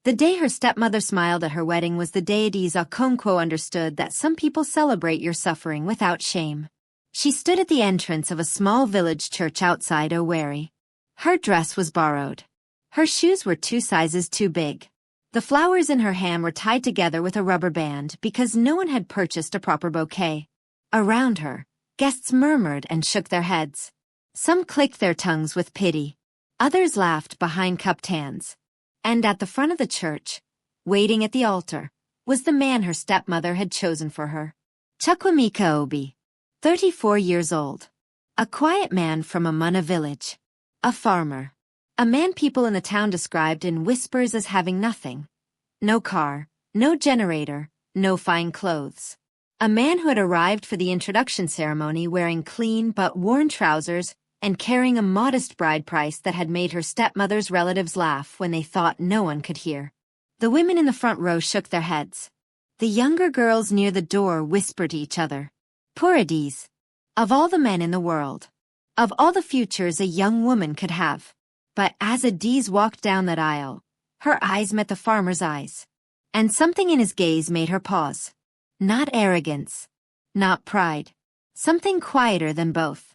The day her stepmother smiled at her wedding was the day Adiz Okonkwo understood that some people celebrate your suffering without shame. She stood at the entrance of a small village church outside Owerri. Her dress was borrowed. Her shoes were 2 sizes too big. The flowers in her hand were tied together with a rubber band because no one had purchased a proper bouquet. Around her, guests murmured and shook their heads. Some clicked their tongues with pity. Others laughed behind cupped hands. And at the front of the church, waiting at the altar, was the man her stepmother had chosen for her. Chukwemeka Obi, 34 years old. A quiet man from Amuna village. A farmer. A man people in the town described in whispers as having nothing. No car, no generator, no fine clothes. A man who had arrived for the introduction ceremony wearing clean but worn trousers and carrying a modest bride price that had made her stepmother's relatives laugh when they thought no one could hear. The women in the front row shook their heads. The younger girls near the door whispered to each other. Poor Adiz. Of all the men in the world. Of all the futures a young woman could have. But as Adiz walked down that aisle, her eyes met the farmer's eyes. And something in his gaze made her pause. Not arrogance. Not pride. Something quieter than both.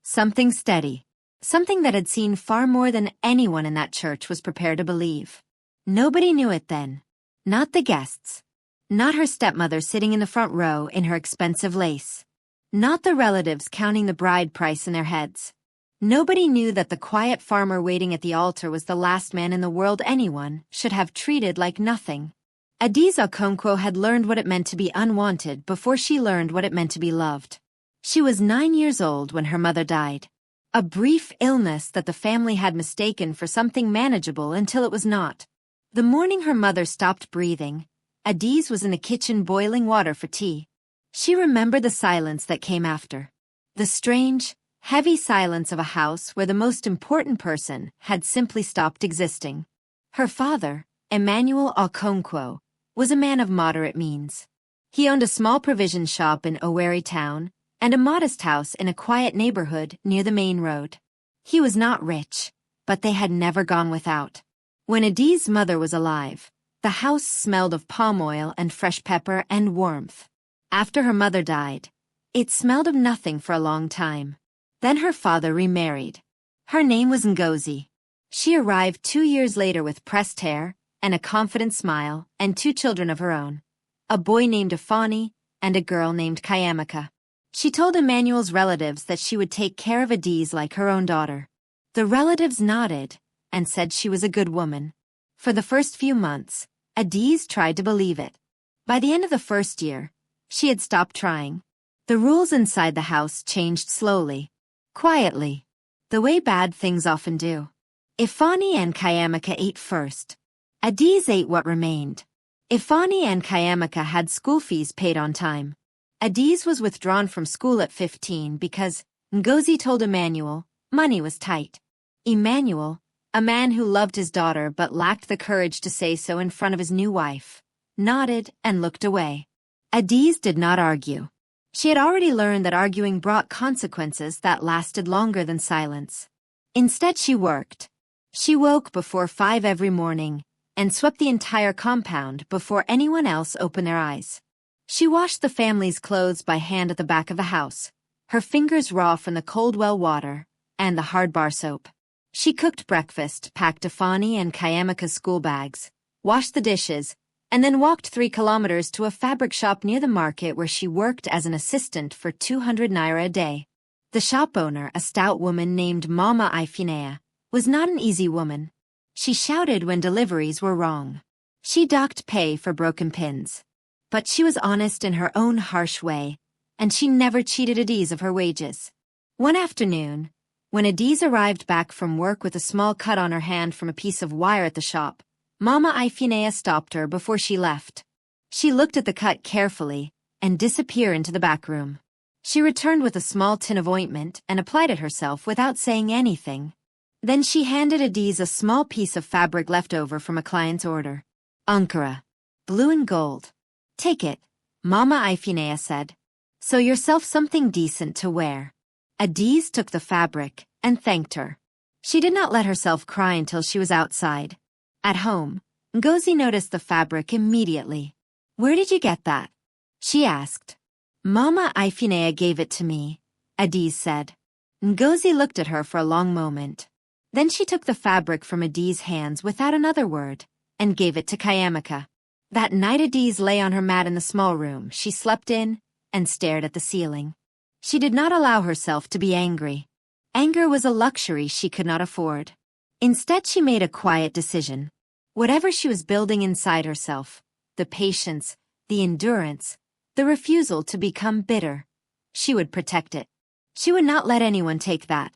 Something steady. Something that had seen far more than anyone in that church was prepared to believe. Nobody knew it then. Not the guests. Not her stepmother sitting in the front row in her expensive lace. Not the relatives counting the bride price in their heads. Nobody knew that the quiet farmer waiting at the altar was the last man in the world anyone should have treated like nothing. Adiz Okonkwo had learned what it meant to be unwanted before she learned what it meant to be loved. She was 9 years old when her mother died. A brief illness that the family had mistaken for something manageable until it was not. The morning her mother stopped breathing, Adiz was in the kitchen boiling water for tea. She remembered the silence that came after. The strange, heavy silence of a house where the most important person had simply stopped existing. Her father, Emmanuel Okonkwo, was a man of moderate means. He owned a small provision shop in Owerri town and a modest house in a quiet neighborhood near the main road. He was not rich, but they had never gone without. When Adiz's mother was alive, the house smelled of palm oil and fresh pepper and warmth. After her mother died, it smelled of nothing for a long time. Then her father remarried. Her name was Ngozi. She arrived 2 years later with pressed hair and a confident smile and 2 children of her own, a boy named Afani and a girl named Kayamaka. She told Emmanuel's relatives that she would take care of Adiz like her own daughter. The relatives nodded and said she was a good woman. For the first few months, Adiz tried to believe it. By the end of the first year, she had stopped trying. The rules inside the house changed slowly, quietly, the way bad things often do. Ifani and Kayamaka ate first. Adiz ate what remained. Ifani and Kayamaka had school fees paid on time. Adiz was withdrawn from school at 15 because Ngozi told Emmanuel money was tight. Emmanuel, a man who loved his daughter but lacked the courage to say so in front of his new wife, nodded and looked away. Adiz did not argue. She had already learned that arguing brought consequences that lasted longer than silence. Instead she worked. She woke before 5 every morning and swept the entire compound before anyone else opened their eyes. She washed the family's clothes by hand at the back of the house, her fingers raw from the cold well water and the hard bar soap. She cooked breakfast, packed Afani and Kayamaka's school bags, washed the dishes, and then walked 3 kilometers to a fabric shop near the market where she worked as an assistant for 200 naira a day. The shop owner, a stout woman named Mama Ifinea, was not an easy woman. She shouted when deliveries were wrong. She docked pay for broken pins. But she was honest in her own harsh way, and she never cheated Adiz of her wages. One afternoon, when Adiz arrived back from work with a small cut on her hand from a piece of wire at the shop, Mama Ifinea stopped her before she left. She looked at the cut carefully and disappeared into the back room. She returned with a small tin of ointment and applied it herself without saying anything. Then she handed Adiz a small piece of fabric left over from a client's order. Ankara, blue and gold. Take it, Mama Ifinea said. Sew yourself something decent to wear. Adiz took the fabric and thanked her. She did not let herself cry until she was outside. At home, Ngozi noticed the fabric immediately. "Where did you get that?" she asked. "Mama Ifinea gave it to me," Adiz said. Ngozi looked at her for a long moment. Then she took the fabric from Adiz's hands without another word, and gave it to Kayamika. That night Adiz lay on her mat in the small room she slept in, and stared at the ceiling. She did not allow herself to be angry. Anger was a luxury she could not afford. Instead she made a quiet decision. Whatever she was building inside herself, the patience, the endurance, the refusal to become bitter, she would protect it. She would not let anyone take that.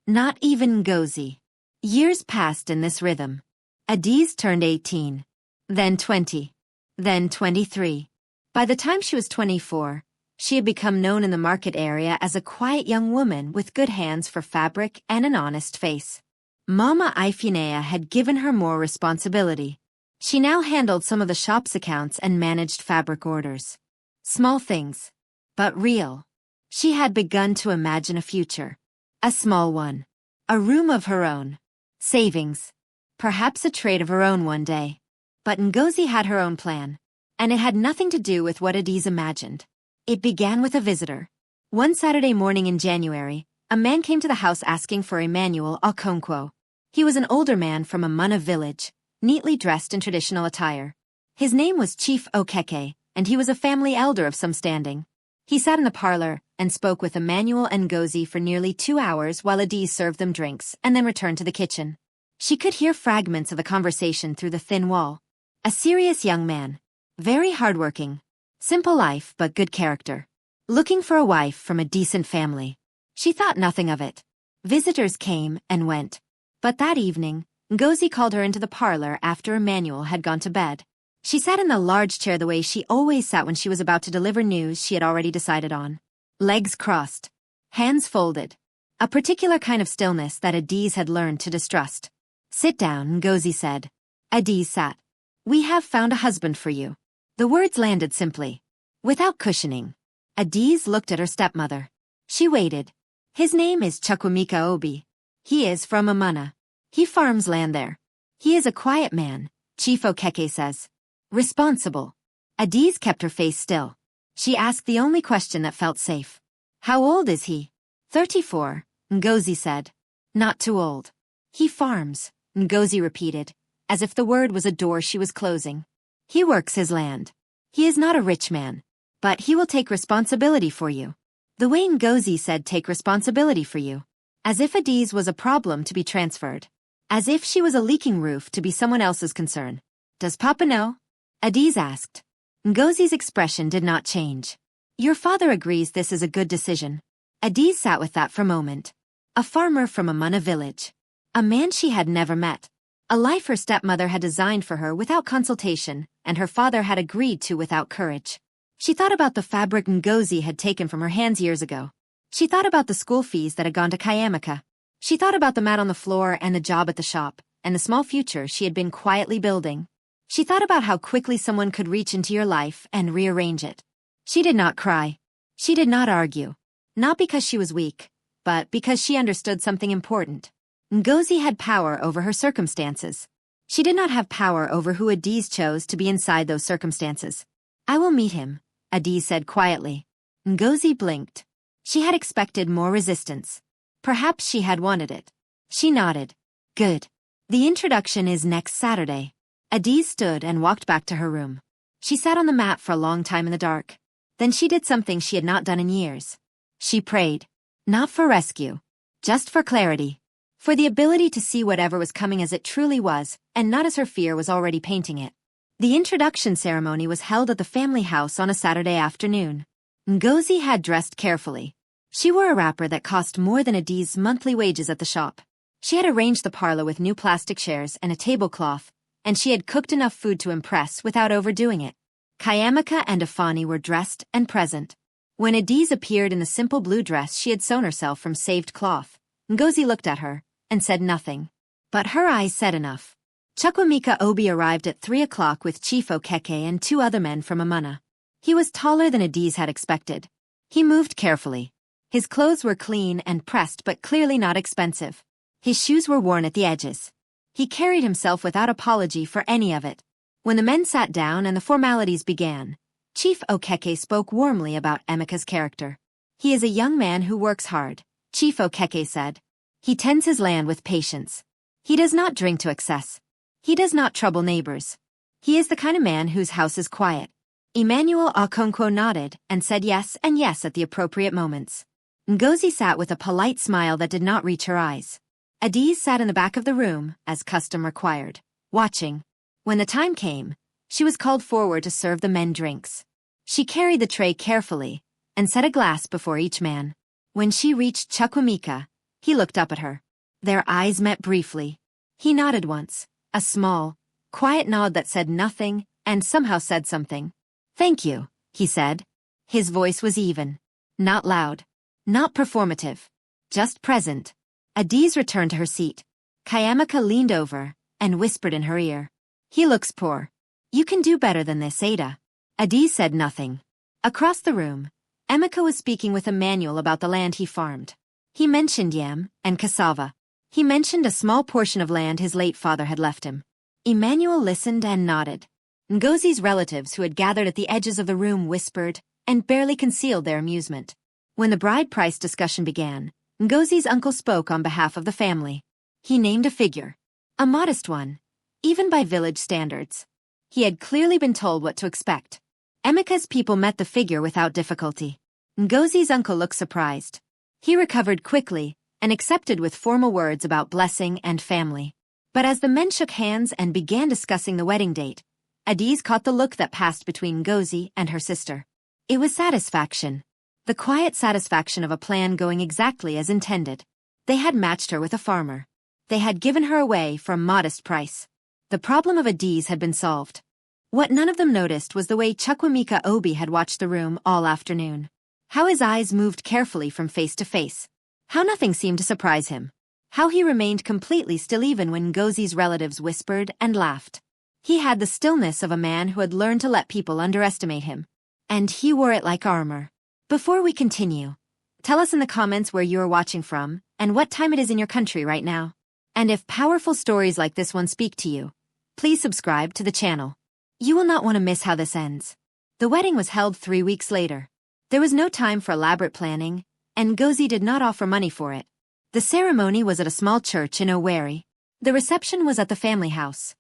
Not even Ngozi. Years passed in this rhythm. Adiz turned 18. Then 20. Then 23. By the time she was 24, she had become known in the market area as a quiet young woman with good hands for fabric and an honest face. Mama Ifinea had given her more responsibility. She now handled some of the shop's accounts and managed fabric orders. Small things, but real. She had begun to imagine a future. A small one. A room of her own. Savings. Perhaps a trade of her own one day. But Ngozi had her own plan, and it had nothing to do with what Adiz imagined. It began with a visitor. One Saturday morning in January, a man came to the house asking for Emmanuel Okonkwo. He was an older man from a Mana village, neatly dressed in traditional attire. His name was Chief Okeke, and he was a family elder of some standing. He sat in the parlor and spoke with Emmanuel and Ngozi for nearly 2 hours while Adiz served them drinks and then returned to the kitchen. She could hear fragments of the conversation through the thin wall. A serious young man. Very hardworking. Simple life but good character. Looking for a wife from a decent family. She thought nothing of it. Visitors came and went. But that evening, Ngozi called her into the parlor after Emmanuel had gone to bed. She sat in the large chair the way she always sat when she was about to deliver news she had already decided on. Legs crossed. Hands folded. A particular kind of stillness that Adiz had learned to distrust. "Sit down," Ngozi said. Adiz sat. "We have found a husband for you." The words landed simply. Without cushioning. Adiz looked at her stepmother. She waited. "His name is Chukwemeka Obi. He is from Amana. He farms land there. He is a quiet man, Chief Okeke says. Responsible." Adiz kept her face still. She asked the only question that felt safe. "How old is he?" 34, Ngozi said. "Not too old. He farms," Ngozi repeated, as if the word was a door she was closing. "He works his land. He is not a rich man, but he will take responsibility for you." The way Ngozi said take responsibility for you. As if Adiz was a problem to be transferred. As if she was a leaking roof to be someone else's concern. "Does Papa know?" Adiz asked. Ngozi's expression did not change. "Your father agrees this is a good decision." Adiz sat with that for a moment. A farmer from a Mana village. A man she had never met. A life her stepmother had designed for her without consultation, and her father had agreed to without courage. She thought about the fabric Ngozi had taken from her hands years ago. She thought about the school fees that had gone to Kayamika. She thought about the mat on the floor and the job at the shop, and the small future she had been quietly building. She thought about how quickly someone could reach into your life and rearrange it. She did not cry. She did not argue. Not because she was weak, but because she understood something important. Ngozi had power over her circumstances. She did not have power over who Adiz chose to be inside those circumstances. "I will meet him," Adiz said quietly. Ngozi blinked. She had expected more resistance. Perhaps she had wanted it. She nodded. "Good. The introduction is next Saturday." Adiz stood and walked back to her room. She sat on the mat for a long time in the dark. Then she did something she had not done in years. She prayed. Not for rescue. Just for clarity. For the ability to see whatever was coming as it truly was, and not as her fear was already painting it. The introduction ceremony was held at the family house on a Saturday afternoon. Ngozi had dressed carefully. She wore a wrapper that cost more than Adiz's monthly wages at the shop. She had arranged the parlor with new plastic chairs and a tablecloth, and she had cooked enough food to impress without overdoing it. Kayamika and Afani were dressed and present. When Adiz appeared in the simple blue dress she had sewn herself from saved cloth, Ngozi looked at her and said nothing. But her eyes said enough. Chukwemeka Obi arrived at 3 o'clock with Chief Okeke and 2 other men from Amana. He was taller than Adiz had expected. He moved carefully. His clothes were clean and pressed but clearly not expensive. His shoes were worn at the edges. He carried himself without apology for any of it. When the men sat down and the formalities began, Chief Okeke spoke warmly about Emeka's character. "He is a young man who works hard," Chief Okeke said. "He tends his land with patience. He does not drink to excess. He does not trouble neighbors. He is the kind of man whose house is quiet." Emmanuel Okonkwo nodded and said yes and yes at the appropriate moments. Ngozi sat with a polite smile that did not reach her eyes. Adiz sat in the back of the room, as custom required, watching. When the time came, she was called forward to serve the men drinks. She carried the tray carefully and set a glass before each man. When she reached Chukwuemeka, he looked up at her. Their eyes met briefly. He nodded once, a small, quiet nod that said nothing and somehow said something. "Thank you," he said. His voice was even. Not loud. Not performative. Just present. Adiz returned to her seat. Kayamaka leaned over and whispered in her ear. "He looks poor. You can do better than this, Ada." Adiz said nothing. Across the room, Emeka was speaking with Emmanuel about the land he farmed. He mentioned yam and cassava. He mentioned a small portion of land his late father had left him. Emmanuel listened and nodded. Ngozi's relatives who had gathered at the edges of the room whispered and barely concealed their amusement. When the bride price discussion began, Ngozi's uncle spoke on behalf of the family. He named a figure. A modest one, even by village standards. He had clearly been told what to expect. Emeka's people met the figure without difficulty. Ngozi's uncle looked surprised. He recovered quickly and accepted with formal words about blessing and family. But as the men shook hands and began discussing the wedding date, Adiz caught the look that passed between Ngozi and her sister. It was satisfaction. The quiet satisfaction of a plan going exactly as intended. They had matched her with a farmer. They had given her away for a modest price. The problem of Adiz had been solved. What none of them noticed was the way Chukwuemeka Obi had watched the room all afternoon. How his eyes moved carefully from face to face. How nothing seemed to surprise him. How he remained completely still even when Ngozi's relatives whispered and laughed. He had the stillness of a man who had learned to let people underestimate him. And he wore it like armor. Before we continue, tell us in the comments where you are watching from and what time it is in your country right now. And if powerful stories like this one speak to you, please subscribe to the channel. You will not want to miss how this ends. The wedding was held 3 weeks later. There was no time for elaborate planning, and Ngozi did not offer money for it. The ceremony was at a small church in Owerri. The reception was at the family house.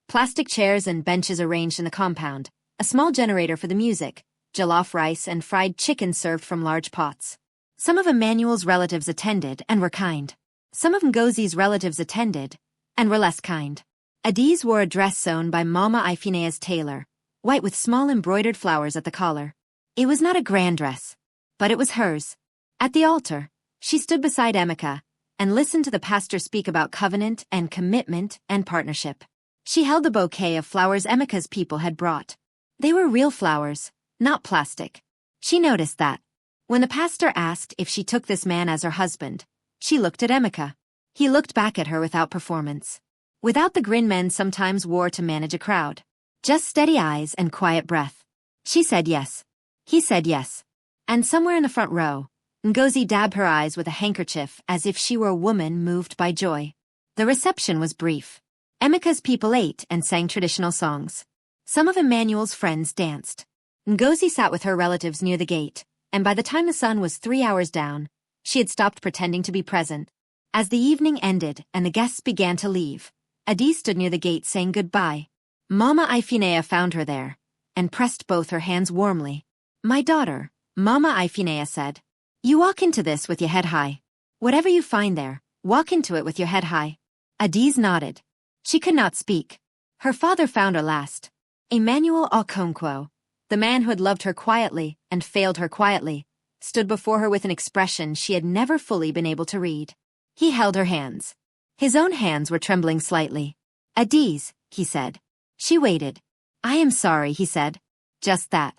Plastic chairs and benches arranged in the compound, a small generator for the music, jollof rice and fried chicken served from large pots. Some of Emmanuel's relatives attended and were kind. Some of Ngozi's relatives attended and were less kind. Adiz wore a dress sewn by Mama Ifinea's tailor, white with small embroidered flowers at the collar. It was not a grand dress, but it was hers. At the altar, she stood beside Emeka and listened to the pastor speak about covenant and commitment and partnership. She held the bouquet of flowers Emeka's people had brought. They were real flowers, not plastic. She noticed that. When the pastor asked if she took this man as her husband, she looked at Emeka. He looked back at her without performance. Without the grin men sometimes wore to manage a crowd. Just steady eyes and quiet breath. She said yes. He said yes. And somewhere in the front row, Ngozi dabbed her eyes with a handkerchief as if she were a woman moved by joy. The reception was brief. Emeka's people ate and sang traditional songs. Some of Emmanuel's friends danced. Ngozi sat with her relatives near the gate, and by the time the sun was 3 hours down, she had stopped pretending to be present. As the evening ended and the guests began to leave, Adiz stood near the gate saying goodbye. Mama Ifinea found her there, and pressed both her hands warmly. "My daughter," Mama Ifinea said, "you walk into this with your head high. Whatever you find there, walk into it with your head high." Adiz nodded. She could not speak. Her father found her last. Emmanuel Okonkwo, the man who had loved her quietly and failed her quietly, stood before her with an expression she had never fully been able to read. He held her hands. His own hands were trembling slightly. "Adiz," he said. She waited. "I am sorry," he said. Just that.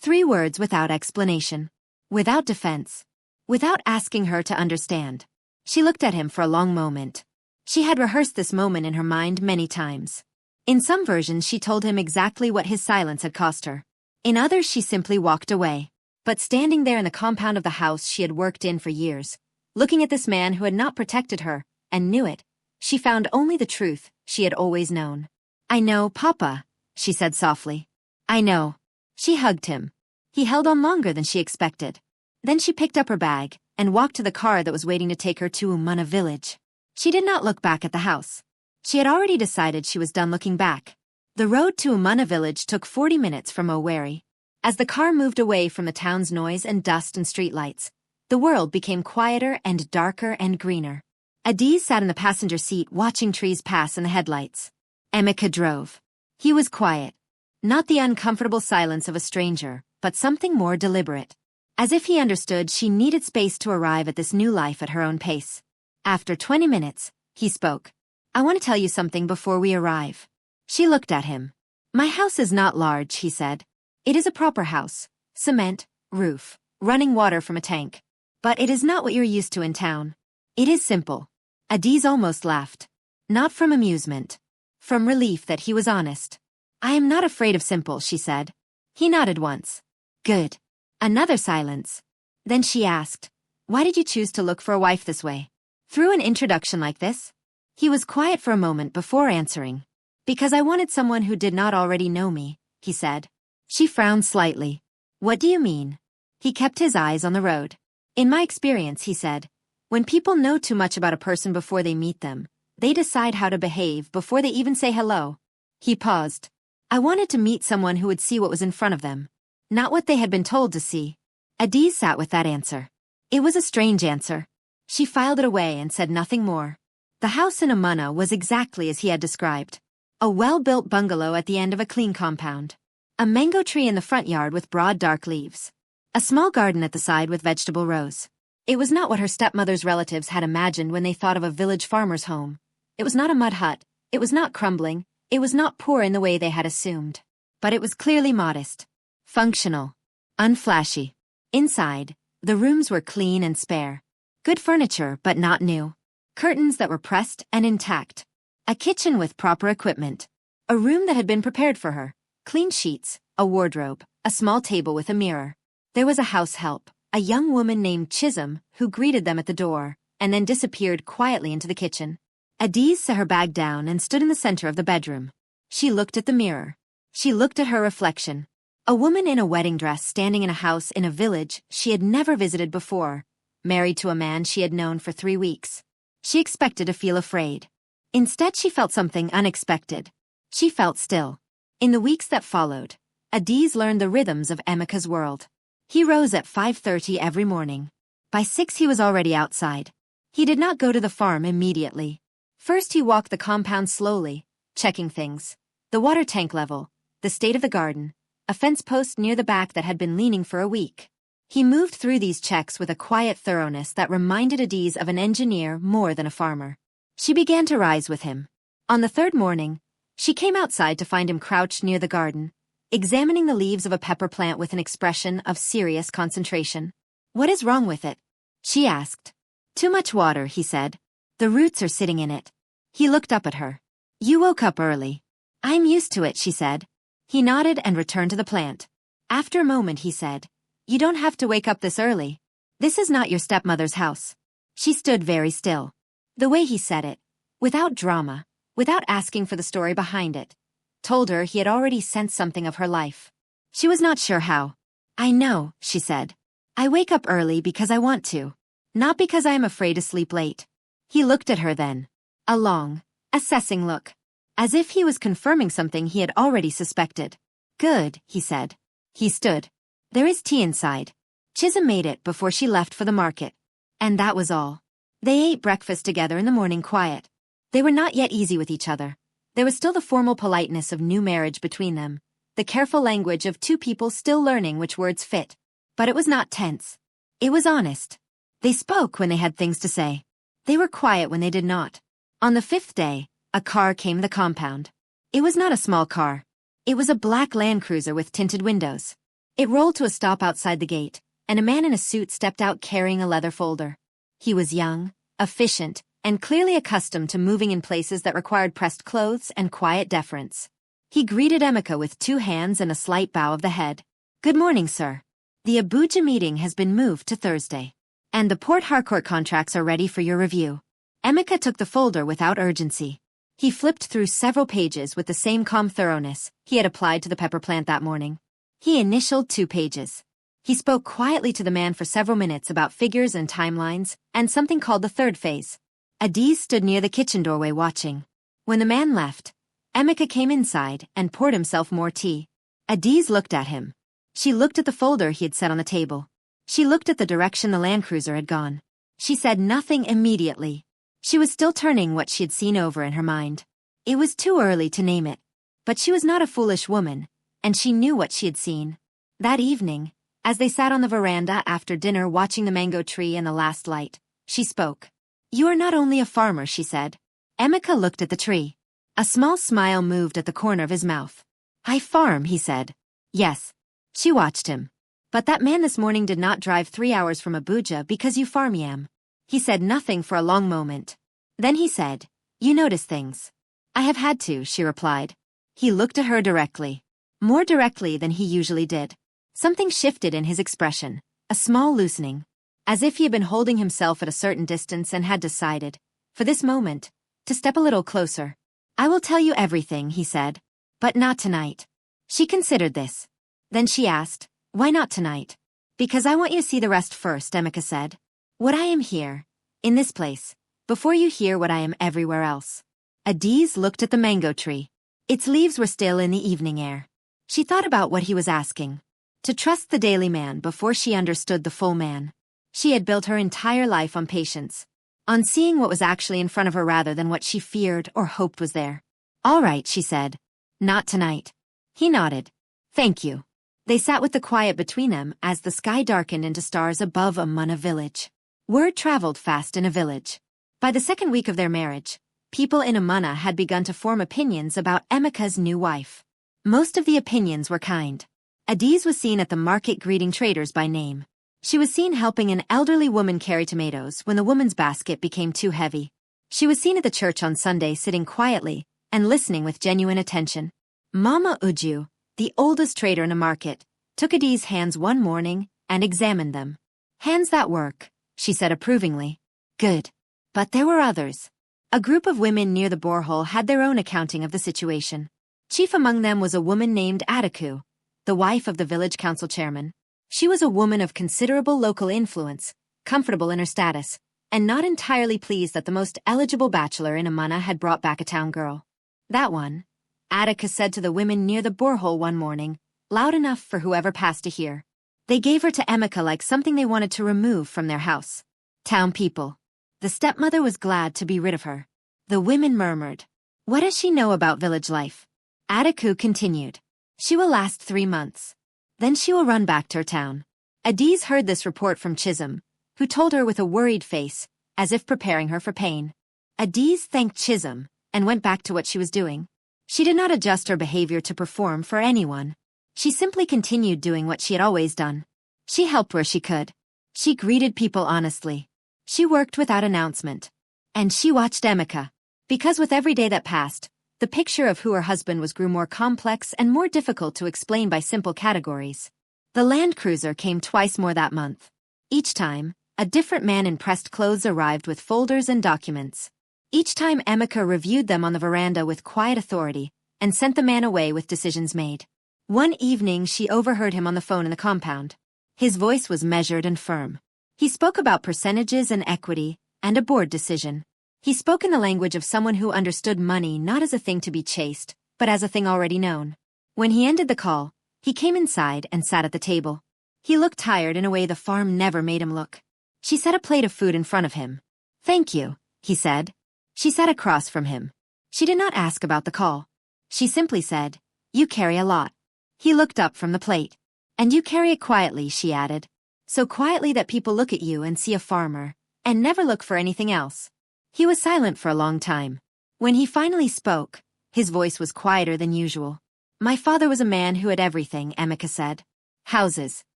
3 words without explanation. Without defense. Without asking her to understand. She looked at him for a long moment. She had rehearsed this moment in her mind many times. In some versions she told him exactly what his silence had cost her. In others she simply walked away. But standing there in the compound of the house she had worked in for years, looking at this man who had not protected her, and knew it, she found only the truth she had always known. "I know, Papa," she said softly. I know. She hugged him. He held on longer than she expected. Then she picked up her bag and walked to the car that was waiting to take her to Umana village. She did not look back at the house. She had already decided she was done looking back. The road to Umana village took 40 minutes from Owerri. As the car moved away from the town's noise and dust and streetlights, the world became quieter and darker and greener. Adiz sat in the passenger seat watching trees pass in the headlights. Emeka drove. He was quiet. Not the uncomfortable silence of a stranger, but something more deliberate. As if he understood she needed space to arrive at this new life at her own pace. After 20 minutes, he spoke. I want to tell you something before we arrive. She looked at him. My house is not large, he said. It is a proper house. Cement, roof, running water from a tank. But it is not what you're used to in town. It is simple. Adiz almost laughed. Not from amusement. From relief that he was honest. I am not afraid of simple, she said. He nodded once. Good. Another silence. Then she asked, why did you choose to look for a wife this way? Through an introduction like this? He was quiet for a moment before answering. Because I wanted someone who did not already know me, he said. She frowned slightly. What do you mean? He kept his eyes on the road. In my experience, he said, when people know too much about a person before they meet them, they decide how to behave before they even say hello. He paused. I wanted to meet someone who would see what was in front of them. Not what they had been told to see. Adiz sat with that answer. It was a strange answer. She filed it away and said nothing more. The house in Umana was exactly as he had described. A well-built bungalow at the end of a clean compound. A mango tree in the front yard with broad dark leaves. A small garden at the side with vegetable rows. It was not what her stepmother's relatives had imagined when they thought of a village farmer's home. It was not a mud hut. It was not crumbling. It was not poor in the way they had assumed. But it was clearly modest. Functional. Unflashy. Inside, the rooms were clean and spare. Good furniture, but not new. Curtains that were pressed and intact. A kitchen with proper equipment. A room that had been prepared for her. Clean sheets, a wardrobe, a small table with a mirror. There was a house help, a young woman named Chisholm, who greeted them at the door, and then disappeared quietly into the kitchen. Adiz set her bag down and stood in the center of the bedroom. She looked at the mirror. She looked at her reflection. A woman in a wedding dress standing in a house in a village she had never visited before, married to a man she had known for 3 weeks. She expected to feel afraid. Instead, she felt something unexpected. She felt still. In the weeks that followed, Adiz learned the rhythms of Emeka's world. He rose at 5:30 every morning. By 6 he was already outside. He did not go to the farm immediately. First he walked the compound slowly, checking things. The water tank level, the state of the garden, a fence post near the back that had been leaning for a week. He moved through these checks with a quiet thoroughness that reminded Adiz of an engineer more than a farmer. She began to rise with him. On the 3rd morning, she came outside to find him crouched near the garden, examining the leaves of a pepper plant with an expression of serious concentration. What is wrong with it? She asked. Too much water, he said. The roots are sitting in it. He looked up at her. You woke up early. I'm used to it, she said. He nodded and returned to the plant. After a moment, he said, you don't have to wake up this early. This is not your stepmother's house. She stood very still. The way he said it, without drama, without asking for the story behind it, told her he had already sensed something of her life. She was not sure how. I know, she said. I wake up early because I want to. Not because I am afraid to sleep late. He looked at her then. A long, assessing look. As if he was confirming something he had already suspected. Good, he said. He stood. There is tea inside. Chisholm made it before she left for the market. And that was all. They ate breakfast together in the morning quiet. They were not yet easy with each other. There was still the formal politeness of new marriage between them, the careful language of two people still learning which words fit. But it was not tense. It was honest. They spoke when they had things to say. They were quiet when they did not. On the 5th day, a car came to the compound. It was not a small car. It was a black Land Cruiser with tinted windows. It rolled to a stop outside the gate, and a man in a suit stepped out carrying a leather folder. He was young, efficient, and clearly accustomed to moving in places that required pressed clothes and quiet deference. He greeted Emeka with 2 hands and a slight bow of the head. Good morning, sir. The Abuja meeting has been moved to Thursday. And the Port Harcourt contracts are ready for your review. Emeka took the folder without urgency. He flipped through several pages with the same calm thoroughness he had applied to the pepper plant that morning. He initialed 2 pages. He spoke quietly to the man for several minutes about figures and timelines, and something called the 3rd phase. Adiz stood near the kitchen doorway watching. When the man left, Emeka came inside and poured himself more tea. Adiz looked at him. She looked at the folder he had set on the table. She looked at the direction the Land Cruiser had gone. She said nothing immediately. She was still turning what she had seen over in her mind. It was too early to name it. But she was not a foolish woman, and she knew what she had seen. That evening, as they sat on the veranda after dinner watching the mango tree and the last light, she spoke. "You are not only a farmer," she said. Emeka looked at the tree. A small smile moved at the corner of his mouth. "I farm," he said. "Yes." She watched him. "But that man this morning did not drive 3 hours from Abuja because you farm yam." He said nothing for a long moment. Then he said, "You notice things." "I have had to," she replied. He looked at her directly. More directly than he usually did. Something shifted in his expression, a small loosening. As if he had been holding himself at a certain distance and had decided, for this moment, to step a little closer. "I will tell you everything," he said. "But not tonight." She considered this. Then she asked, "Why not tonight?" "Because I want you to see the rest first," Emeka said. "What I am here, in this place, before you hear what I am everywhere else." Adiz looked at the mango tree. Its leaves were still in the evening air. She thought about what he was asking. To trust the daily man before she understood the full man. She had built her entire life on patience. On seeing what was actually in front of her rather than what she feared or hoped was there. "All right," she said. "Not tonight." He nodded. "Thank you." They sat with the quiet between them as the sky darkened into stars above Amana village. Word traveled fast in a village. By the 2nd week of their marriage, people in Amana had begun to form opinions about Emeka's new wife. Most of the opinions were kind. Adiz was seen at the market greeting traders by name. She was seen helping an elderly woman carry tomatoes when the woman's basket became too heavy. She was seen at the church on Sunday sitting quietly and listening with genuine attention. Mama Uju, the oldest trader in the market, took Adiz's hands one morning and examined them. "Hands that work," she said approvingly. "Good." But there were others. A group of women near the borehole had their own accounting of the situation. Chief among them was a woman named Adaku, the wife of the village council chairman. She was a woman of considerable local influence, comfortable in her status, and not entirely pleased that the most eligible bachelor in Amana had brought back a town girl. "That one," Attica said to the women near the borehole one morning, loud enough for whoever passed to hear. They gave her to Emeka like something they wanted to remove from their house. Town people. The stepmother was glad to be rid of her. The women murmured. "What does she know about village life?" Adaku continued. "She will last 3 months. Then she will run back to her town." Adiz heard this report from Chisholm, who told her with a worried face, as if preparing her for pain. Adiz thanked Chisholm and went back to what she was doing. She did not adjust her behavior to perform for anyone. She simply continued doing what she had always done. She helped where she could. She greeted people honestly. She worked without announcement. And she watched Emeka. Because with every day that passed, the picture of who her husband was grew more complex and more difficult to explain by simple categories. The Land Cruiser came twice more that month. Each time, a different man in pressed clothes arrived with folders and documents. Each time Emeka reviewed them on the veranda with quiet authority and sent the man away with decisions made. One evening she overheard him on the phone in the compound. His voice was measured and firm. He spoke about percentages and equity, and a board decision. He spoke in the language of someone who understood money not as a thing to be chased, but as a thing already known. When he ended the call, he came inside and sat at the table. He looked tired in a way the farm never made him look. She set a plate of food in front of him. "Thank you," he said. She sat across from him. She did not ask about the call. She simply said, "You carry a lot." He looked up from the plate. "And you carry it quietly," she added. "So quietly that people look at you and see a farmer, and never look for anything else." He was silent for a long time. When he finally spoke, his voice was quieter than usual. "My father was a man who had everything," Emeka said. "Houses,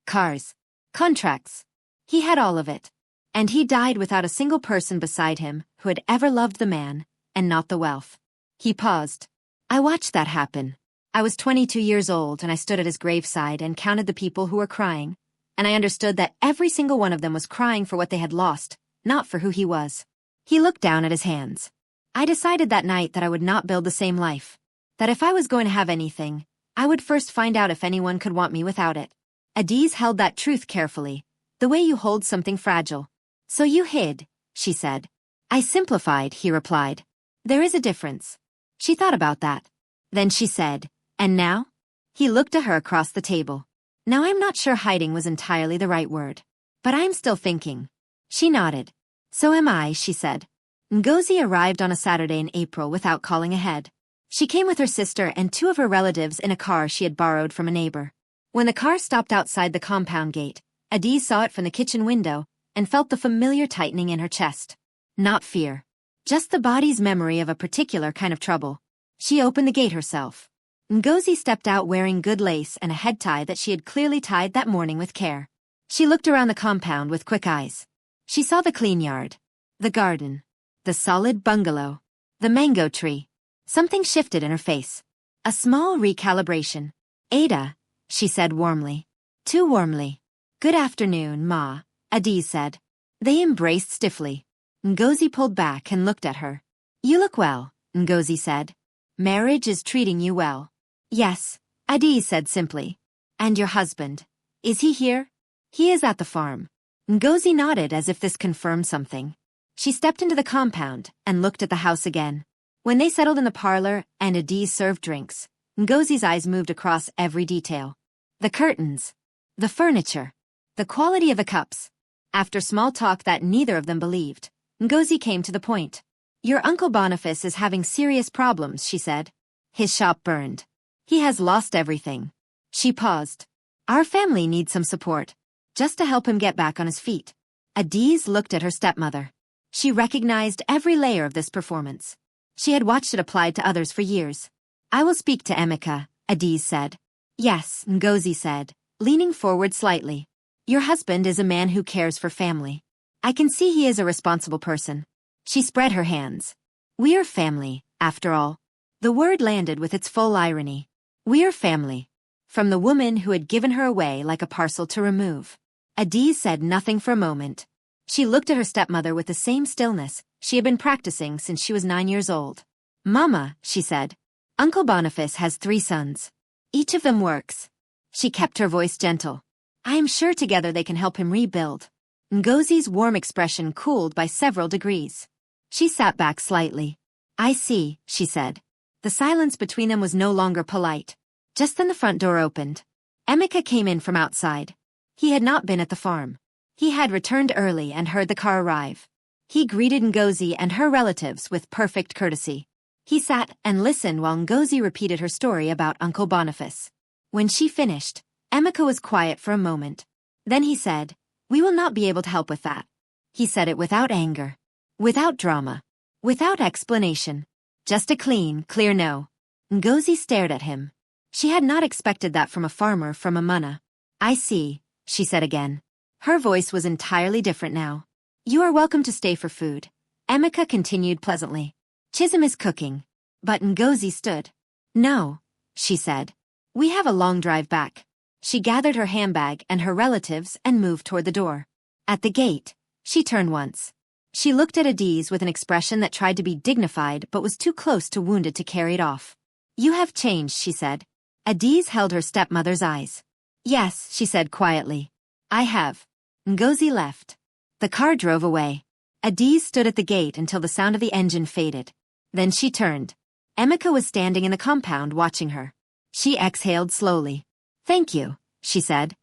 cars, contracts. He had all of it. And he died without a single person beside him who had ever loved the man, and not the wealth." He paused. "I watched that happen. I was 22 years old and I stood at his graveside and counted the people who were crying, and I understood that every single one of them was crying for what they had lost, not for who he was." He looked down at his hands. I decided that night that I would not build the same life. That if I was going to have anything, I would first find out if anyone could want me without it. Adiz held that truth carefully, the way you hold something fragile. So you hid, she said. I simplified, he replied. There is a difference. She thought about that. Then she said, and now? He looked at her across the table. Now I'm not sure hiding was entirely the right word. But I'm still thinking. She nodded. So am I, she said. Ngozi arrived on a Saturday in April without calling ahead. She came with her sister and two of her relatives in a car she had borrowed from a neighbor. When the car stopped outside the compound gate, Adiz saw it from the kitchen window and felt the familiar tightening in her chest. Not fear. Just the body's memory of a particular kind of trouble. She opened the gate herself. Ngozi stepped out wearing good lace and a head tie that she had clearly tied that morning with care. She looked around the compound with quick eyes. She saw the clean yard, the garden, the solid bungalow, the mango tree. Something shifted in her face. A small recalibration. Ada, she said warmly. Too warmly. Good afternoon, Ma, Adiz said. They embraced stiffly. Ngozi pulled back and looked at her. You look well, Ngozi said. Marriage is treating you well. Yes, Adiz said simply. And your husband, is he here? He is at the farm. Ngozi nodded as if this confirmed something. She stepped into the compound and looked at the house again. When they settled in the parlor and Adiz served drinks, Ngozi's eyes moved across every detail. The curtains, the furniture, the quality of the cups. After small talk that neither of them believed, Ngozi came to the point. Your Uncle Boniface is having serious problems, she said. His shop burned. He has lost everything. She paused. Our family needs some support, just to help him get back on his feet. Adiz looked at her stepmother. She recognized every layer of this performance. She had watched it applied to others for years. I will speak to Emeka, Adiz said. Yes, Ngozi said, leaning forward slightly. Your husband is a man who cares for family. I can see he is a responsible person. She spread her hands. We're family, after all. The word landed with its full irony. We're family. From the woman who had given her away like a parcel to remove. Adiz said nothing for a moment. She looked at her stepmother with the same stillness she had been practicing since she was 9 years old. Mama, she said. Uncle Boniface has 3 sons. Each of them works. She kept her voice gentle. I am sure together they can help him rebuild. Ngozi's warm expression cooled by several degrees. She sat back slightly. I see, she said. The silence between them was no longer polite. Just then the front door opened. Emeka came in from outside. He had not been at the farm. He had returned early and heard the car arrive. He greeted Ngozi and her relatives with perfect courtesy. He sat and listened while Ngozi repeated her story about Uncle Boniface. When she finished, Emeka was quiet for a moment. Then he said, We will not be able to help with that. He said it without anger, without drama, without explanation. Just a clean, clear no. Ngozi stared at him. She had not expected that from a farmer from Amana. I see, she said again. Her voice was entirely different now. You are welcome to stay for food. Emeka continued pleasantly. Chisholm is cooking. But Ngozi stood. No, she said. We have a long drive back. She gathered her handbag and her relatives and moved toward the door. At the gate, she turned once. She looked at Adiz with an expression that tried to be dignified but was too close to wounded to carry it off. You have changed, she said. Adiz held her stepmother's eyes. Yes, she said quietly. I have. Ngozi left. The car drove away. Adiz stood at the gate until the sound of the engine faded. Then she turned. Emeka was standing in the compound watching her. She exhaled slowly. Thank you, she said.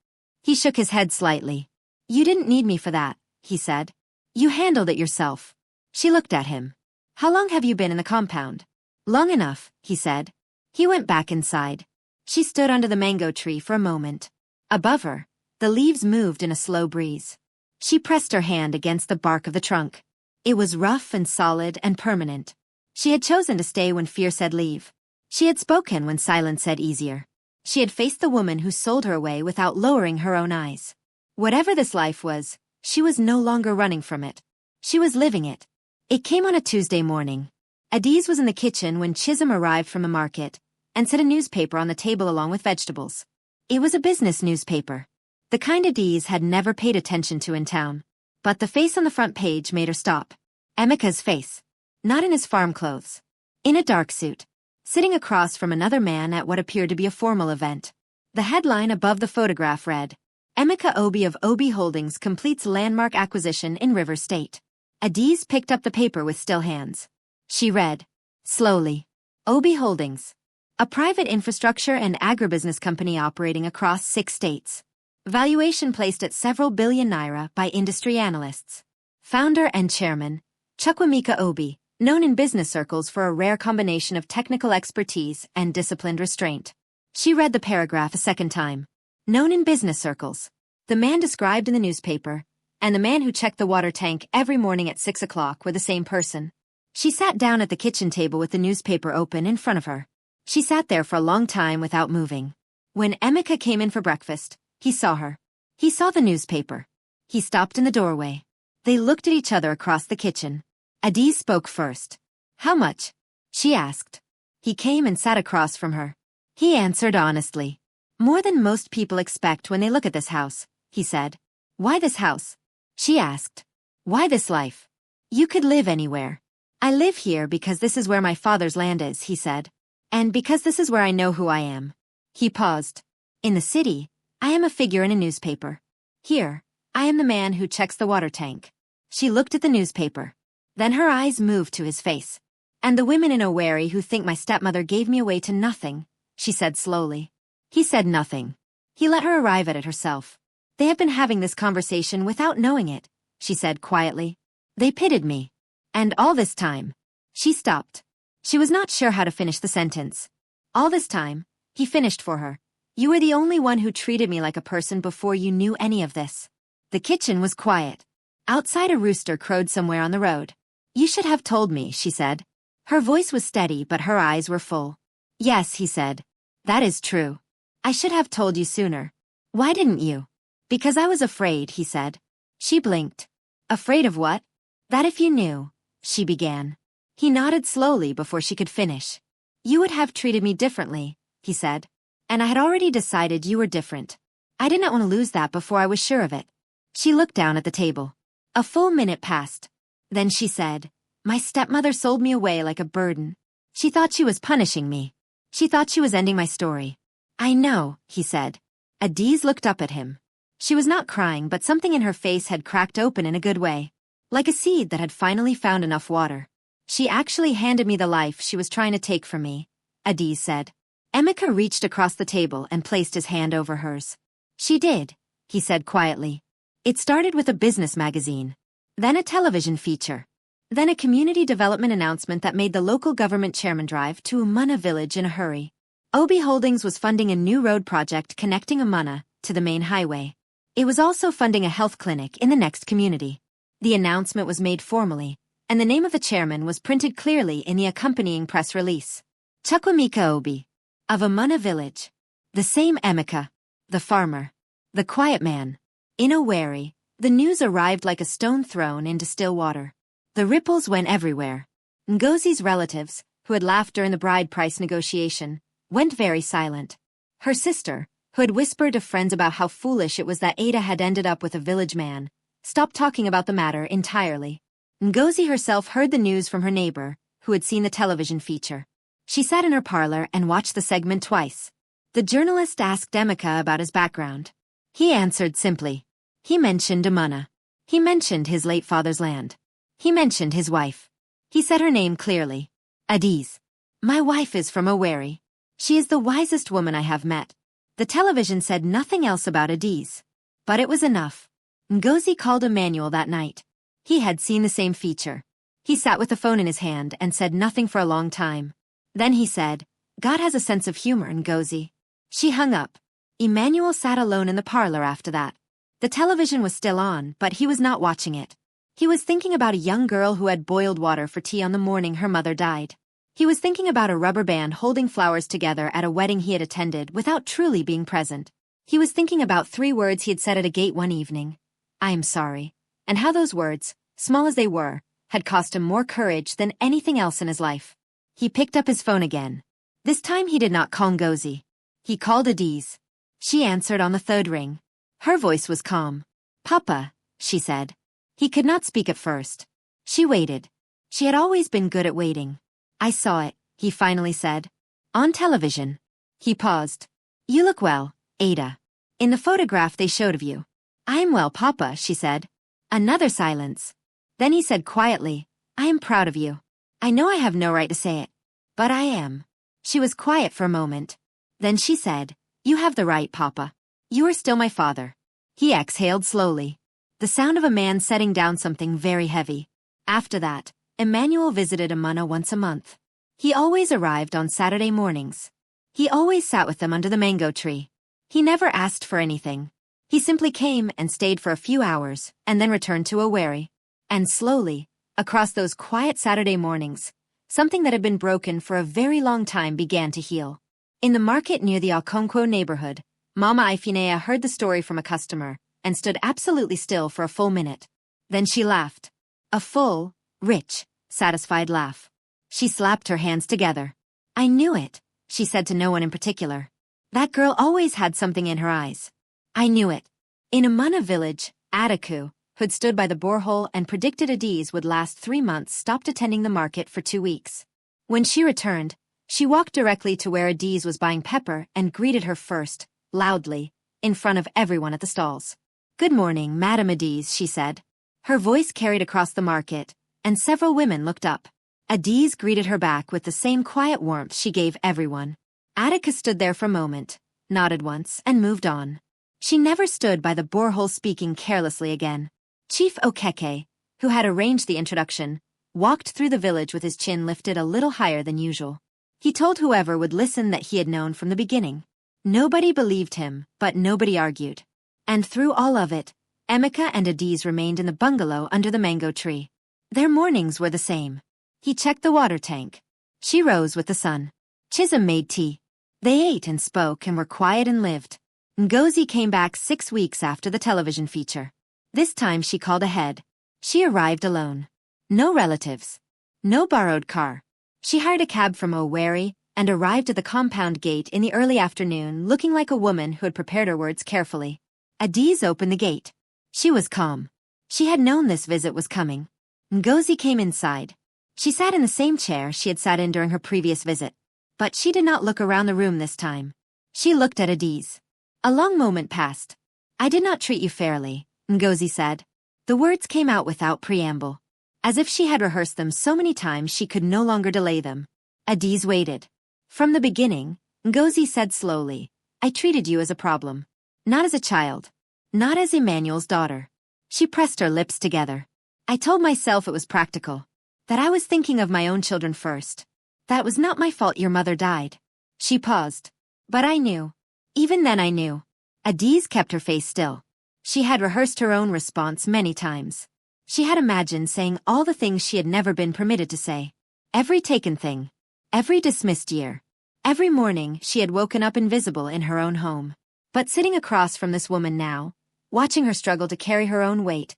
He shook his head slightly. You didn't need me for that, he said. You handled it yourself. She looked at him. How long have you been in the compound? Long enough, he said. He went back inside. She stood under the mango tree for a moment. Above her, the leaves moved in a slow breeze. She pressed her hand against the bark of the trunk. It was rough and solid and permanent. She had chosen to stay when fear said leave. She had spoken when silence said easier. She had faced the woman who sold her away without lowering her own eyes. Whatever this life was, she was no longer running from it. She was living it. It came on a Tuesday morning. Adiz was in the kitchen when Chisholm arrived from the market and set a newspaper on the table along with vegetables. It was a business newspaper. The kind Adiz had never paid attention to in town. But the face on the front page made her stop. Emeka's face. Not in his farm clothes. In a dark suit. Sitting across from another man at what appeared to be a formal event. The headline above the photograph read, Emeka Obi of Obi Holdings completes landmark acquisition in River State. Adiz picked up the paper with still hands. She read, slowly, Obi Holdings. A private infrastructure and agribusiness company operating across 6 states. Valuation placed at several billion naira by industry analysts. Founder and chairman, Chukwuemeka Obi, known in business circles for a rare combination of technical expertise and disciplined restraint. She read the paragraph a second time. Known in business circles. The man described in the newspaper, and the man who checked the water tank every morning at 6 o'clock were the same person. She sat down at the kitchen table with the newspaper open in front of her. She sat there for a long time without moving. When Emeka came in for breakfast, he saw her. He saw the newspaper. He stopped in the doorway. They looked at each other across the kitchen. Adiz spoke first. How much? She asked. He came and sat across from her. He answered honestly. More than most people expect when they look at this house, he said. Why this house? She asked. Why this life? You could live anywhere. I live here because this is where my father's land is, he said. And because this is where I know who I am. He paused. In the city, I am a figure in a newspaper. Here, I am the man who checks the water tank. She looked at the newspaper. Then her eyes moved to his face. And the women in Owerri who think my stepmother gave me away to nothing, she said slowly. He said nothing. He let her arrive at it herself. They have been having this conversation without knowing it, she said quietly. They pitied me. And all this time. She stopped. She was not sure how to finish the sentence. All this time, he finished for her. You were the only one who treated me like a person before you knew any of this. The kitchen was quiet. Outside a rooster crowed somewhere on the road. You should have told me, she said. Her voice was steady but her eyes were full. Yes, he said. That is true. I should have told you sooner. Why didn't you? Because I was afraid, he said. She blinked. Afraid of what? That if you knew, she began. He nodded slowly before she could finish. You would have treated me differently, he said. And I had already decided you were different. I did not want to lose that before I was sure of it. She looked down at the table. A full minute passed. Then she said, My stepmother sold me away like a burden. She thought she was punishing me. She thought she was ending my story. I know, he said. Adiz looked up at him. She was not crying, but something in her face had cracked open in a good way. Like a seed that had finally found enough water. She actually handed me the life she was trying to take from me, Adiz said. Emeka reached across the table and placed his hand over hers. She did, he said quietly. It started with a business magazine. Then a television feature. Then a community development announcement that made the local government chairman drive to Umana village in a hurry. Obi Holdings was funding a new road project connecting Umana to the main highway. It was also funding a health clinic in the next community. The announcement was made formally, and the name of the chairman was printed clearly in the accompanying press release. Chukwuemeka Obi. Of Umana village. The same Emeka. The farmer. The quiet man. In Owerri, the news arrived like a stone thrown into still water. The ripples went everywhere. Ngozi's relatives, who had laughed during the bride price negotiation, went very silent. Her sister, who had whispered to friends about how foolish it was that Ada had ended up with a village man, stopped talking about the matter entirely. Ngozi herself heard the news from her neighbor, who had seen the television feature. She sat in her parlor and watched the segment twice. The journalist asked Emeka about his background. He answered simply. He mentioned Umana. He mentioned his late father's land. He mentioned his wife. He said her name clearly. Adiz. My wife is from Owerri. She is the wisest woman I have met. The television said nothing else about Adiz. But it was enough. Ngozi called Emmanuel that night. He had seen the same feature. He sat with the phone in his hand and said nothing for a long time. Then he said, God has a sense of humor, Ngozi. She hung up. Emmanuel sat alone in the parlor after that. The television was still on, but he was not watching it. He was thinking about a young girl who had boiled water for tea on the morning her mother died. He was thinking about a rubber band holding flowers together at a wedding he had attended without truly being present. He was thinking about 3 words he had said at a gate one evening. I am sorry. And how those words, small as they were, had cost him more courage than anything else in his life. He picked up his phone again. This time he did not call Ngozi. He called Adiz. She answered on the 3rd ring. Her voice was calm. Papa, she said. He could not speak at first. She waited. She had always been good at waiting. I saw it, he finally said. On television. He paused. You look well, Ada. In the photograph they showed of you. I am well, Papa, she said. Another silence. Then he said quietly, I am proud of you. I know I have no right to say it, but I am. She was quiet for a moment. Then she said, You have the right, Papa. You are still my father. He exhaled slowly. The sound of a man setting down something very heavy. After that, Emmanuel visited Amana once a month. He always arrived on Saturday mornings. He always sat with them under the mango tree. He never asked for anything. He simply came and stayed for a few hours, and then returned to Owerri. And slowly, across those quiet Saturday mornings, something that had been broken for a very long time began to heal. In the market near the Okonkwo neighborhood, Mama Ifinea heard the story from a customer and stood absolutely still for a full minute. Then she laughed. A full, rich, satisfied laugh. She slapped her hands together. I knew it, she said to no one in particular. That girl always had something in her eyes. I knew it. In Amana village, Adaku, who'd stood by the borehole and predicted Adiz would last 3 months, stopped attending the market for 2 weeks. When she returned, she walked directly to where Adiz was buying pepper and greeted her first, loudly, in front of everyone at the stalls. Good morning, Madam Adiz, she said. Her voice carried across the market, and several women looked up. Adiz greeted her back with the same quiet warmth she gave everyone. Attica stood there for a moment, nodded once, and moved on. She never stood by the borehole speaking carelessly again. Chief Okeke, who had arranged the introduction, walked through the village with his chin lifted a little higher than usual. He told whoever would listen that he had known from the beginning. Nobody believed him, but nobody argued. And through all of it, Emeka and Adiz remained in the bungalow under the mango tree. Their mornings were the same. He checked the water tank. She rose with the sun. Chisholm made tea. They ate and spoke and were quiet and lived. Ngozi came back 6 weeks after the television feature. This time she called ahead. She arrived alone. No relatives. No borrowed car. She hired a cab from Owerri and arrived at the compound gate in the early afternoon looking like a woman who had prepared her words carefully. Adiz opened the gate. She was calm. She had known this visit was coming. Ngozi came inside. She sat in the same chair she had sat in during her previous visit. But she did not look around the room this time. She looked at Adiz. A long moment passed. I did not treat you fairly, Ngozi said. The words came out without preamble. As if she had rehearsed them so many times she could no longer delay them. Adiz waited. From the beginning, Ngozi said slowly, I treated you as a problem. Not as a child. Not as Emmanuel's daughter. She pressed her lips together. I told myself it was practical. That I was thinking of my own children first. That was not my fault your mother died. She paused. But I knew. Even then I knew. Adiz kept her face still. She had rehearsed her own response many times. She had imagined saying all the things she had never been permitted to say. Every taken thing. Every dismissed year. Every morning she had woken up invisible in her own home. But sitting across from this woman now, watching her struggle to carry her own weight,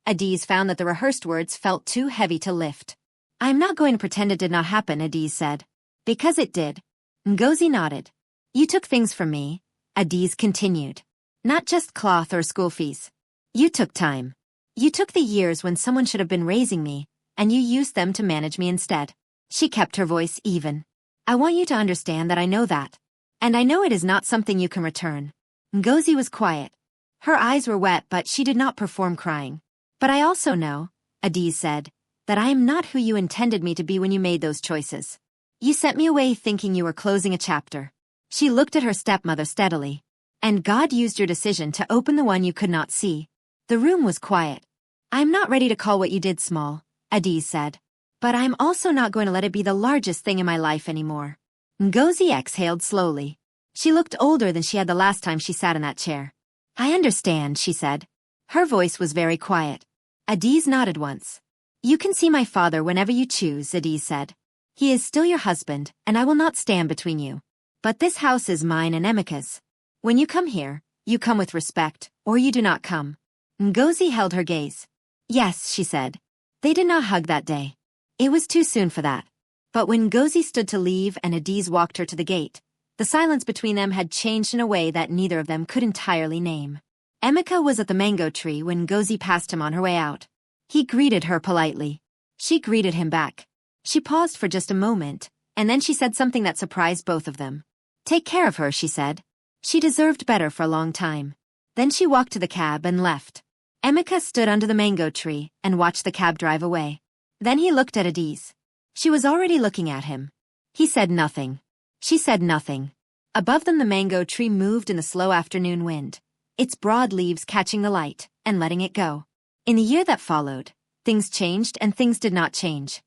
Adiz found that the rehearsed words felt too heavy to lift. I'm not going to pretend it did not happen, Adiz said. Because it did. Ngozi nodded. You took things from me, Adiz continued. Not just cloth or school fees. You took time. You took the years when someone should have been raising me, and you used them to manage me instead. She kept her voice even. I want you to understand that I know that. And I know it is not something you can return. Ngozi was quiet. Her eyes were wet but she did not perform crying. But I also know, Adiz said, that I am not who you intended me to be when you made those choices. You sent me away thinking you were closing a chapter. She looked at her stepmother steadily. And God used your decision to open the one you could not see. The room was quiet. I'm not ready to call what you did small, Adiz said. But I'm also not going to let it be the largest thing in my life anymore. Ngozi exhaled slowly. She looked older than she had the last time she sat in that chair. I understand, she said. Her voice was very quiet. Adiz nodded once. You can see my father whenever you choose, Adiz said. He is still your husband, and I will not stand between you. But this house is mine and Emeka's. When you come here, you come with respect, or you do not come. Ngozi held her gaze. Yes, she said. They did not hug that day. It was too soon for that. But when Ngozi stood to leave and Adiz walked her to the gate, the silence between them had changed in a way that neither of them could entirely name. Emeka was at the mango tree when Ngozi passed him on her way out. He greeted her politely. She greeted him back. She paused for just a moment, and then she said something that surprised both of them. "Take care of her," she said. "She deserved better for a long time." Then she walked to the cab and left. Emeka stood under the mango tree and watched the cab drive away. Then he looked at Adiz. She was already looking at him. He said nothing. She said nothing. Above them the mango tree moved in the slow afternoon wind, its broad leaves catching the light and letting it go. In the year that followed, things changed and things did not change.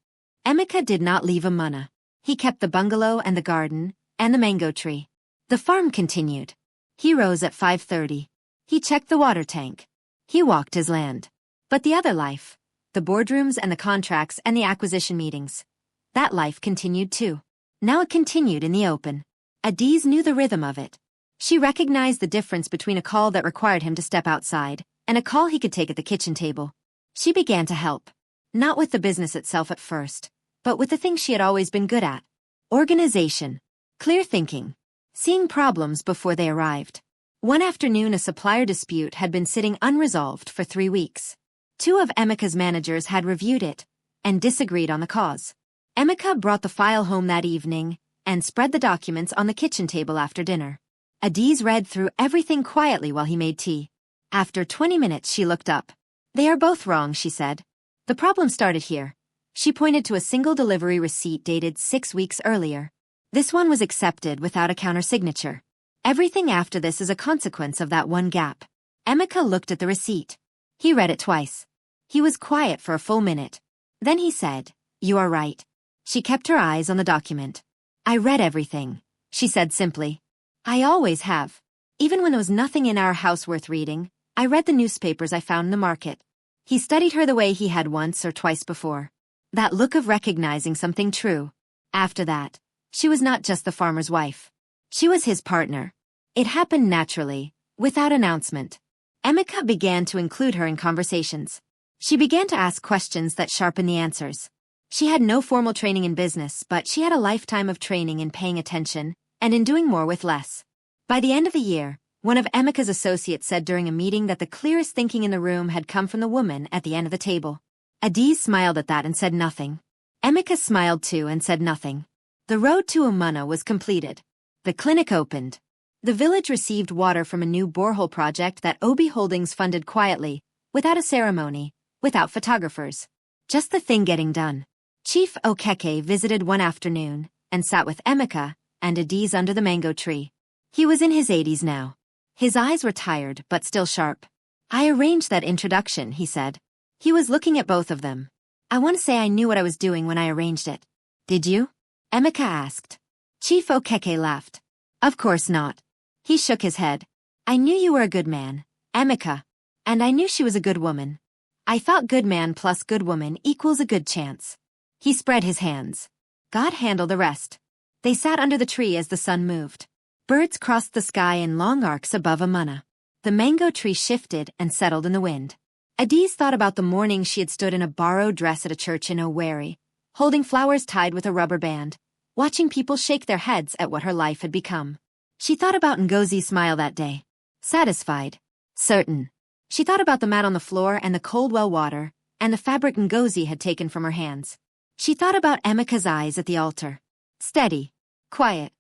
Emeka did not leave Amana. He kept the bungalow and the garden and the mango tree. The farm continued. He rose at 5:30. He checked the water tank. He walked his land. But the other life, the boardrooms and the contracts and the acquisition meetings, that life continued too. Now it continued in the open. Adiz knew the rhythm of it. She recognized the difference between a call that required him to step outside and a call he could take at the kitchen table. She began to help. Not with the business itself at first, but with the things she had always been good at. Organization. Clear thinking. Seeing problems before they arrived. One afternoon a supplier dispute had been sitting unresolved for 3 weeks. 2 of Emeka's managers had reviewed it and disagreed on the cause. Emeka brought the file home that evening and spread the documents on the kitchen table after dinner. Adiz read through everything quietly while he made tea. After 20 minutes she looked up. "They are both wrong," she said. "The problem started here." She pointed to a single delivery receipt dated 6 weeks earlier. "This one was accepted without a counter-signature. Everything after this is a consequence of that one gap." Emeka looked at the receipt. He read it twice. He was quiet for a full minute. Then he said, "You are right." She kept her eyes on the document. "I read everything," she said simply. "I always have. Even when there was nothing in our house worth reading, I read the newspapers I found in the market." He studied her the way he had once or twice before. That look of recognizing something true. After that, she was not just the farmer's wife. She was his partner. It happened naturally, without announcement. Emeka began to include her in conversations. She began to ask questions that sharpened the answers. She had no formal training in business, but she had a lifetime of training in paying attention and in doing more with less. By the end of the year, one of Emeka's associates said during a meeting that the clearest thinking in the room had come from the woman at the end of the table. Adiz smiled at that and said nothing. Emeka smiled too and said nothing. The road to Umana was completed. The clinic opened. The village received water from a new borehole project that Obi Holdings funded quietly, without a ceremony, without photographers. Just the thing getting done. Chief Okeke visited one afternoon and sat with Emeka and Adiz under the mango tree. He was in his 80s now. His eyes were tired but still sharp. "I arranged that introduction," he said. He was looking at both of them. "I want to say I knew what I was doing when I arranged it." "Did you?" Emeka asked. Chief Okeke laughed. "Of course not." He shook his head. "I knew you were a good man, Emeka. And I knew she was a good woman. I thought good man plus good woman equals a good chance." He spread his hands. "God handle the rest." They sat under the tree as the sun moved. Birds crossed the sky in long arcs above Amana. The mango tree shifted and settled in the wind. Adiz thought about the morning she had stood in a borrowed dress at a church in Owerri, holding flowers tied with a rubber band, watching people shake their heads at what her life had become. She thought about Ngozi's smile that day. Satisfied. Certain. She thought about the mat on the floor and the cold well water, and the fabric Ngozi had taken from her hands. She thought about Emeka's eyes at the altar. Steady. Quiet.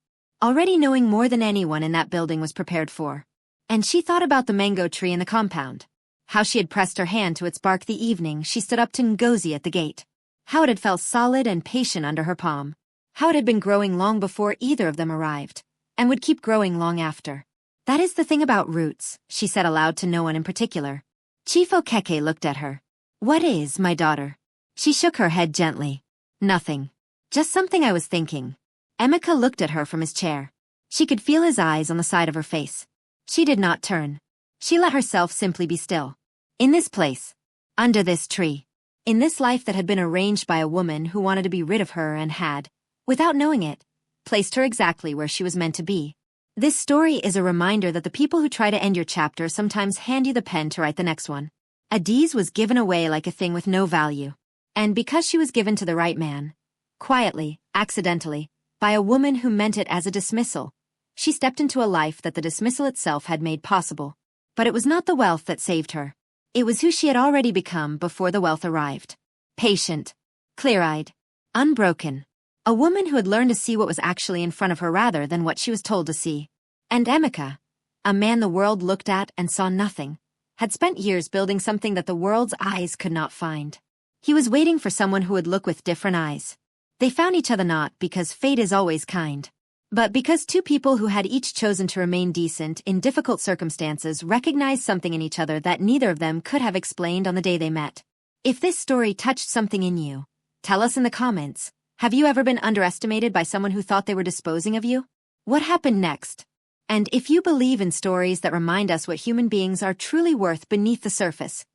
Already knowing more than anyone in that building was prepared for. And she thought about the mango tree in the compound. How she had pressed her hand to its bark the evening she stood up to Ngozi at the gate. How it had felt solid and patient under her palm. How it had been growing long before either of them arrived, and would keep growing long after. "That is the thing about roots," she said aloud to no one in particular. Chief Okeke looked at her. "What is, my daughter?" She shook her head gently. "Nothing. Just something I was thinking." Emeka looked at her from his chair. She could feel his eyes on the side of her face. She did not turn. She let herself simply be still. In this place. Under this tree. In this life that had been arranged by a woman who wanted to be rid of her and had, without knowing it, placed her exactly where she was meant to be. This story is a reminder that the people who try to end your chapter sometimes hand you the pen to write the next one. Adiz was given away like a thing with no value. And because she was given to the right man, quietly, accidentally, by a woman who meant it as a dismissal, she stepped into a life that the dismissal itself had made possible. But it was not the wealth that saved her. It was who she had already become before the wealth arrived. Patient. clear-eyed, unbroken. A woman who had learned to see what was actually in front of her rather than what she was told to see. And Emeka, a man the world looked at and saw nothing, had spent years building something that the world's eyes could not find. He was waiting for someone who would look with different eyes. They found each other not because fate is always kind, but because two people who had each chosen to remain decent in difficult circumstances recognized something in each other that neither of them could have explained on the day they met. If this story touched something in you, tell us in the comments. Have you ever been underestimated by someone who thought they were disposing of you? What happened next? And if you believe in stories that remind us what human beings are truly worth beneath the surface,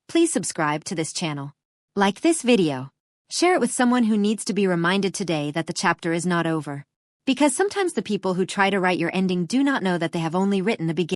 please subscribe to this channel. Like this video. Share it with someone who needs to be reminded today that the chapter is not over. Because sometimes the people who try to write your ending do not know that they have only written the beginning.